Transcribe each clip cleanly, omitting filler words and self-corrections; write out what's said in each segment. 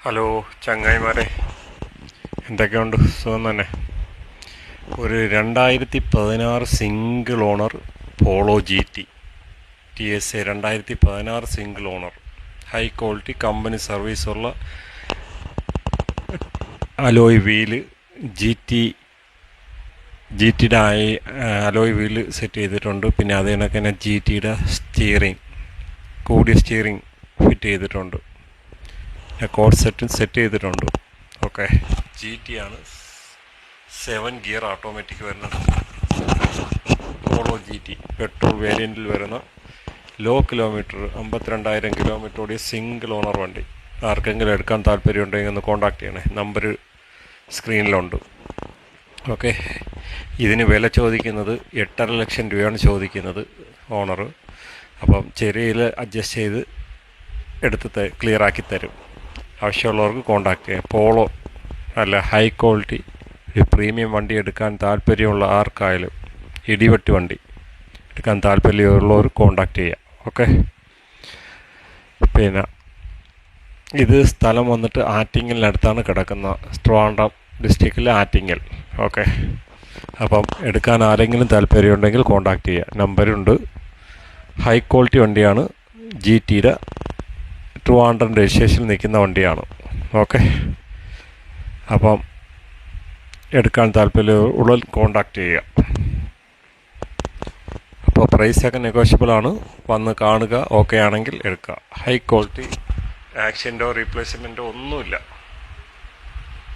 Hello ചങ്ങായിമാരെ, എന്തൊക്കെയുണ്ട്? സുഖം തന്നെ. ഒരു 2016 single owner Polo GT TSA 2016 single owner high quality company സർവീസുള്ള അലോയ് വീല് GTയുടെ അലോയ് വീല് സെറ്റ് ചെയ്തിട്ടുണ്ട്. പിന്നെ അത് കണക്ക് തന്നെ GTയുടെ കൂടിയ സ്റ്റിയറിംഗ് ഫിറ്റ് ചെയ്തിട്ടുണ്ട്. കോഡ് സെറ്റ് ചെയ്തിട്ടുണ്ട്. ഓക്കെ, GT ആണ്. 7 ഗിയർ ഓട്ടോമാറ്റിക് വരുന്ന പോളോ GT പെട്രോൾ വേരിയൻറ്റിൽ വരുന്ന ലോ കിലോമീറ്റർ 52,000 കിലോമീറ്റർ ഓടിയ സിംഗിൾ ഓണർ വണ്ടി. ആർക്കെങ്കിലും എടുക്കാൻ താല്പര്യമുണ്ടെങ്കിൽ ഒന്ന് കോൺടാക്ട് ചെയ്യണേ. നമ്പർ സ്ക്രീനിലുണ്ട്. ഓക്കെ, ഇതിന് വില ചോദിക്കുന്നത് 8.5 ലക്ഷം രൂപയാണ് ചോദിക്കുന്നത് ഓണർ. അപ്പം ചെറിയതിൽ അഡ്ജസ്റ്റ് ചെയ്ത് എടുത്ത് ക്ലിയർ ആക്കി തരും. ആവശ്യമുള്ളവർക്ക് കോൺടാക്ട് ചെയ്യാം. പോളോ നല്ല ഹൈ ക്വാളിറ്റി ഒരു പ്രീമിയം വണ്ടി എടുക്കാൻ താല്പര്യമുള്ള ആർക്കായാലും, ഇടിവെട്ട് വണ്ടി എടുക്കാൻ താല്പര്യമുള്ളവർ കോൺടാക്ട് ചെയ്യാം. ഓക്കെ, പിന്നെ ഇത് സ്ഥലം വന്നിട്ട് ആറ്റിങ്ങലിനടുത്താണ് കിടക്കുന്ന, ട്രിവാൻഡ്രം ഡിസ്ട്രിക്റ്റിലെ ആറ്റിങ്ങൽ. ഓക്കെ, അപ്പം എടുക്കാൻ ആരെങ്കിലും താല്പര്യമുണ്ടെങ്കിൽ കോൺടാക്ട് ചെയ്യുക. നമ്പറുണ്ട്. ഹൈ ക്വാളിറ്റി വണ്ടിയാണ്. GTയുടെ ട്രിവാൻഡ്രം രജിസ്ട്രേഷനിൽ നിൽക്കുന്ന വണ്ടിയാണ്. ഓക്കെ, അപ്പം എടുക്കാൻ താല്പര്യമുള്ള കോൺടാക്ട് ചെയ്യുക. അപ്പോൾ പ്രൈസൊക്കെ നെഗോഷ്യബിൾ ആണ്. വന്ന് കാണുക. ഓക്കെ ആണെങ്കിൽ എടുക്കുക. ഹൈ ക്വാളിറ്റി, ആക്സിഡൻറ്റോ റീപ്ലേസ്മെൻറ്റോ ഒന്നുമില്ല.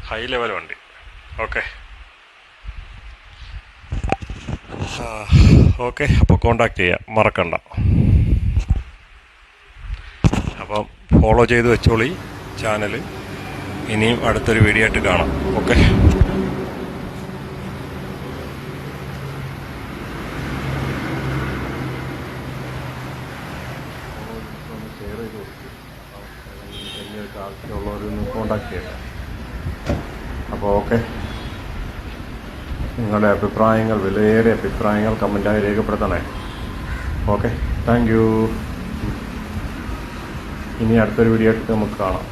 ഹൈ ലെവൽ വണ്ടി. ഓക്കെ ഓക്കെ അപ്പോൾ കോൺടാക്ട് ചെയ്യുക, മറക്കണ്ട. അപ്പം ഫോളോ ചെയ്ത് വെച്ചോളി ചാനൽ. ഇനിയും അടുത്തൊരു വീഡിയോ ആയിട്ട് കാണാം. ഓക്കെ. ഷെയർ ചെയ്ത് കൊടുക്കും. ആവശ്യമുള്ളവരൊന്ന് കോൺടാക്ട് ചെയ്യട്ടെ. അപ്പോൾ ഓക്കെ, നിങ്ങളുടെ അഭിപ്രായങ്ങൾ, വിലയേറിയ അഭിപ്രായങ്ങൾ കമൻറ്റായി രേഖപ്പെടുത്തണേ. Okay, thank you. ഇനി അടുത്തൊരു വീഡിയോ ആയിട്ട് നമുക്ക് കാണാം.